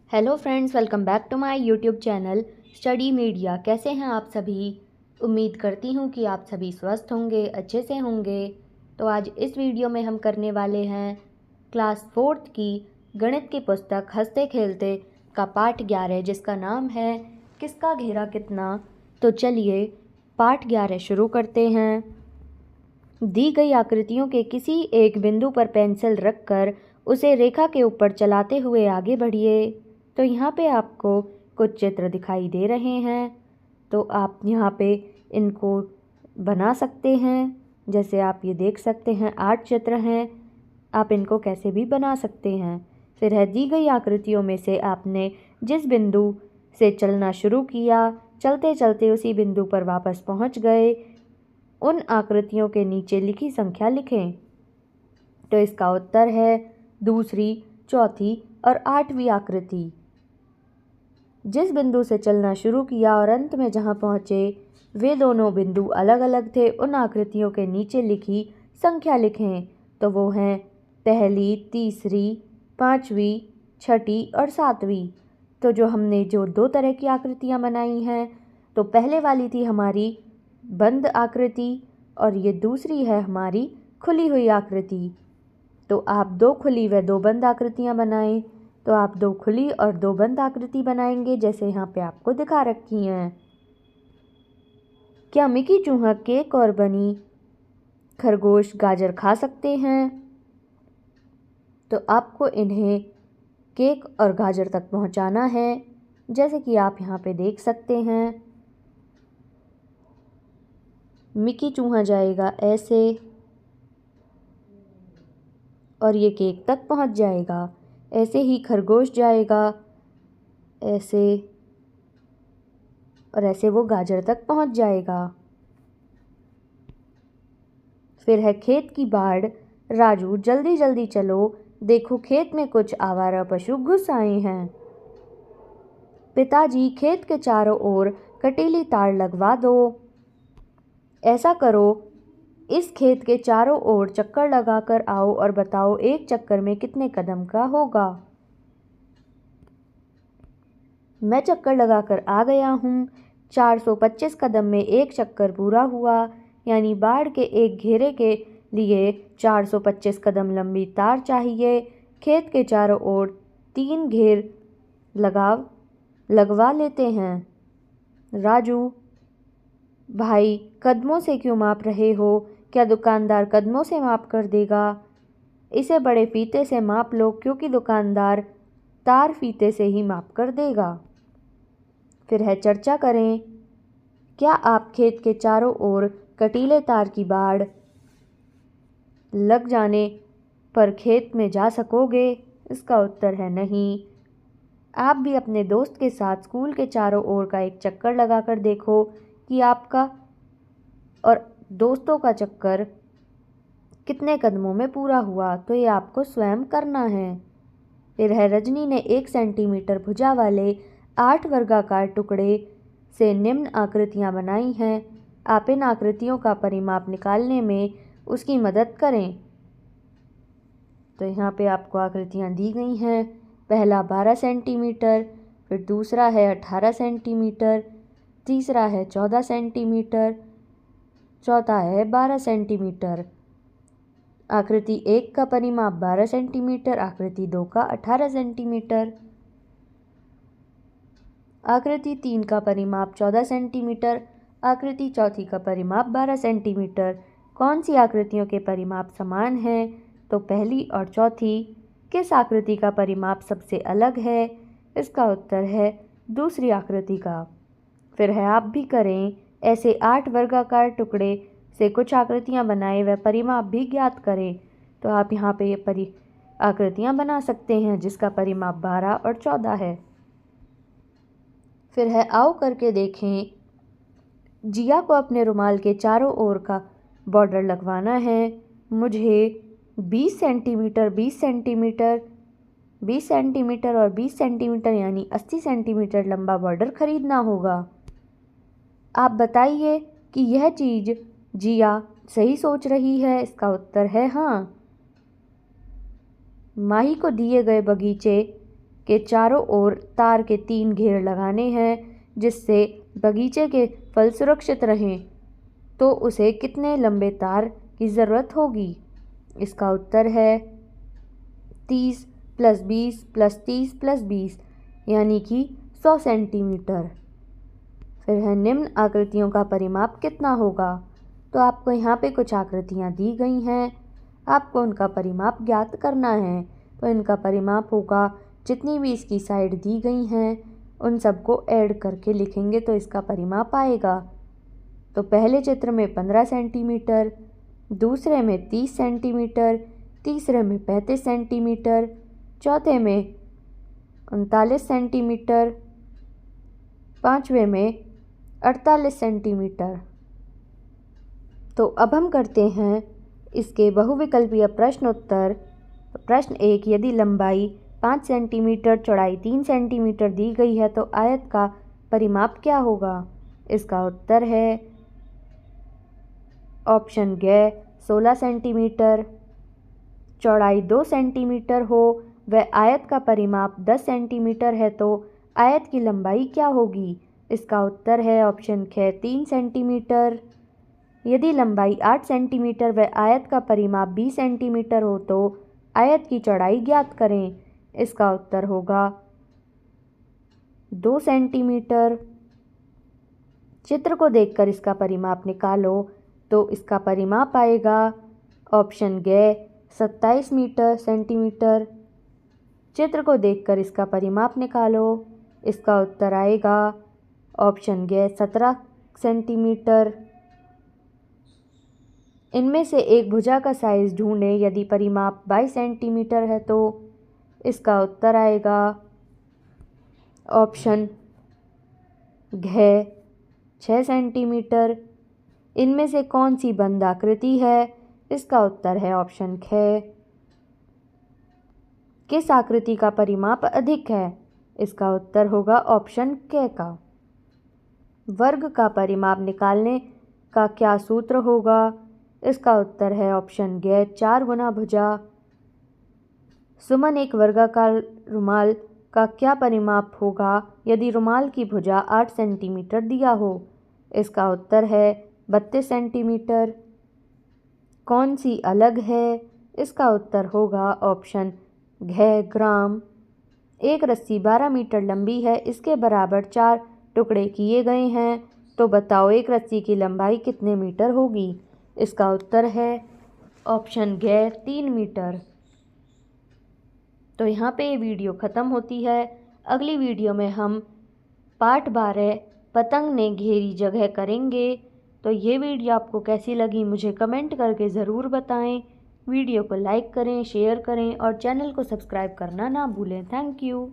Hello friends, welcome back to my YouTube channel study media. कैसे हैं आप सभी? उम्मीद करती हूँ कि आप सभी स्वस्थ होंगे, अच्छे से होंगे। तो आज इस वीडियो में हम करने वाले हैं क्लास 4th की गणित की पुस्तक हंसते खेलते का पाठ 11, जिसका नाम है किसका घेरा कितना। तो चलिए पाठ 11 शुरू करते हैं। दी गई आकृतियों के किसी एक बिंदु पर पेंसिल रखकर उसे रेखा के ऊपर चलाते हुए आगे बढ़िए। तो यहाँ पे आपको कुछ चित्र दिखाई दे रहे हैं, तो आप यहाँ पे इनको बना सकते हैं। जैसे आप ये देख सकते हैं 8 चित्र हैं, आप इनको कैसे भी बना सकते हैं। फिर है दी गई आकृतियों में से आपने जिस बिंदु से चलना शुरू किया, चलते चलते उसी बिंदु पर वापस पहुँच गए, उन आकृतियों के नीचे लिखी संख्या लिखें। तो इसका उत्तर है दूसरी, चौथी और 8वीं आकृति। जिस बिंदु से चलना शुरू किया और अंत में जहां पहुंचे वे दोनों बिंदु अलग अलग थे, उन आकृतियों के नीचे लिखी संख्या लिखें। तो वो हैं पहली, तीसरी, 5वीं, 6ठी और 7वीं। तो जो दो तरह की आकृतियां बनाई हैं, तो पहले वाली थी हमारी बंद आकृति और ये दूसरी है हमारी खुली हुई आकृति। तो आप दो खुली व दो बंद आकृतियां बनाएं। तो आप दो खुली और दो बंद आकृति बनाएंगे, जैसे यहाँ पे आपको दिखा रखी हैं। क्या मिकी चूहा केक और बनी खरगोश गाजर खा सकते हैं? तो आपको इन्हें केक और गाजर तक पहुंचाना है, जैसे कि आप यहाँ पे देख सकते हैं। मिकी चूहा जाएगा ऐसे और ये केक तक पहुंच जाएगा। ऐसे ही खरगोश जाएगा ऐसे और ऐसे वो गाजर तक पहुंच जाएगा। फिर है खेत की बाड़, राजू जल्दी जल्दी चलो, देखो खेत में कुछ आवारा पशु घुस आए हैं। पिताजी खेत के चारों ओर कटीली तार लगवा दो। ऐसा करो, इस खेत के चारों ओर चक्कर लगाकर आओ और बताओ एक चक्कर में कितने कदम का होगा। मैं चक्कर लगाकर आ गया हूँ। 425 कदम में एक चक्कर पूरा हुआ, यानी बाड़ के एक घेरे के लिए 425 कदम लंबी तार चाहिए। खेत के चारों ओर 3 घेर लगवा लेते हैं। राजू भाई, कदमों से क्यों माप रहे हो? क्या दुकानदार कदमों से माप कर देगा? इसे बड़े फीते से माप लो, क्योंकि दुकानदार तार फीते से ही माप कर देगा। फिर है चर्चा करें, क्या आप खेत के चारों ओर कटीले तार की बाड़ लग जाने पर खेत में जा सकोगे? इसका उत्तर है नहीं। आप भी अपने दोस्त के साथ स्कूल के चारों ओर का एक चक्कर लगाकर देखो कि आपका और दोस्तों का चक्कर कितने कदमों में पूरा हुआ। तो ये आपको स्वयं करना है। फिर है रजनी ने 1 सेंटीमीटर भुजा वाले 8 वर्गाकार टुकड़े से निम्न आकृतियां बनाई हैं। आप इन आकृतियों का परिमाप निकालने में उसकी मदद करें। तो यहाँ पे आपको आकृतियां दी गई हैं। पहला 12 सेंटीमीटर, फिर दूसरा है 18 सेंटीमीटर, तीसरा है 14 सेंटीमीटर, चौथा है 12 सेंटीमीटर। आकृति 1 का परिमाप 12 सेंटीमीटर, आकृति 2 का 18 सेंटीमीटर, आकृति 3 का परिमाप 14 सेंटीमीटर, आकृति चौथी का परिमाप 12 सेंटीमीटर। कौन सी आकृतियों के परिमाप समान हैं? तो पहली और चौथी। किस आकृति का परिमाप सबसे अलग है? इसका उत्तर है दूसरी आकृति का। फिर है आप भी करें, ऐसे 8 वर्गाकार टुकड़े से कुछ आकृतियां बनाएं व परिमाप भी ज्ञात करें। तो आप यहाँ पे ये आकृतियां बना सकते हैं, जिसका परिमाप 12 और 14 है। फिर है आओ करके देखें, जिया को अपने रुमाल के चारों ओर का बॉर्डर लगवाना है। मुझे 20 सेंटीमीटर, 20 सेंटीमीटर, 20 सेंटीमीटर और 20 सेंटीमीटर यानी 80 सेंटीमीटर लंबा बॉर्डर खरीदना होगा। आप बताइए कि यह चीज़ जिया सही सोच रही है? इसका उत्तर है हाँ। माही को दिए गए बगीचे के चारों ओर तार के 3 घेर लगाने हैं जिससे बगीचे के फल सुरक्षित रहें, तो उसे कितने लंबे तार की ज़रूरत होगी? इसका उत्तर है 30 + 20 + 30 + 20 यानी कि 100 सेंटीमीटर। फिर है निम्न आकृतियों का परिमाप कितना होगा? तो आपको यहाँ पे कुछ आकृतियाँ दी गई हैं, आपको उनका परिमाप ज्ञात करना है। तो इनका परिमाप होगा, जितनी भी इसकी साइड दी गई हैं उन सबको ऐड करके लिखेंगे तो इसका परिमाप आएगा। तो पहले चित्र में 15 सेंटीमीटर, दूसरे में 30 सेंटीमीटर, तीसरे में 35 सेंटीमीटर, चौथे में 39 सेंटीमीटर, पाँचवें में 48 सेंटीमीटर। तो अब हम करते हैं इसके बहुविकल्पीय प्रश्न उत्तर। प्रश्न 1, यदि लंबाई 5 सेंटीमीटर, चौड़ाई 3 सेंटीमीटर दी गई है तो आयत का परिमाप क्या होगा? इसका उत्तर है ऑप्शन ग 16 सेंटीमीटर। चौड़ाई 2 सेंटीमीटर हो व आयत का परिमाप 10 सेंटीमीटर है तो आयत की लंबाई क्या होगी? इसका उत्तर है ऑप्शन ख 3 सेंटीमीटर। यदि लंबाई 8 सेंटीमीटर व आयत का परिमाप 20 सेंटीमीटर हो तो आयत की चौड़ाई ज्ञात करें। इसका उत्तर होगा 2 सेंटीमीटर। चित्र को देखकर इसका परिमाप निकालो तो इसका परिमाप आएगा ऑप्शन ग 27 सेंटीमीटर। चित्र को देखकर इसका परिमाप निकालो, इसका उत्तर आएगा ऑप्शन ग 17 सेंटीमीटर। इनमें से एक भुजा का साइज ढूंढें। यदि परिमाप 22 सेंटीमीटर है तो इसका उत्तर आएगा ऑप्शन घ 6 सेंटीमीटर। इनमें से कौन सी बंद आकृति है? इसका उत्तर है ऑप्शन ख। किस आकृति का परिमाप अधिक है? इसका उत्तर होगा ऑप्शन क का। वर्ग का परिमाप निकालने का क्या सूत्र होगा? इसका उत्तर है ऑप्शन ग 4 गुना भुजा। सुमन एक वर्गाकार रुमाल का क्या परिमाप होगा यदि रुमाल की भुजा 8 सेंटीमीटर दिया हो? इसका उत्तर है 32 सेंटीमीटर। कौन सी अलग है? इसका उत्तर होगा ऑप्शन घ ग्राम। एक रस्सी 12 मीटर लंबी है, इसके बराबर 4 टुकड़े किए गए हैं, तो बताओ एक रस्सी की लंबाई कितने मीटर होगी? इसका उत्तर है ऑप्शन घ 3 मीटर। तो यहाँ पे ये वीडियो ख़त्म होती है। अगली वीडियो में हम पार्ट 12 पतंग ने घेरी जगह करेंगे। तो ये वीडियो आपको कैसी लगी मुझे कमेंट करके ज़रूर बताएं। वीडियो को लाइक करें, शेयर करें और चैनल को सब्सक्राइब करना ना भूलें। Thank you.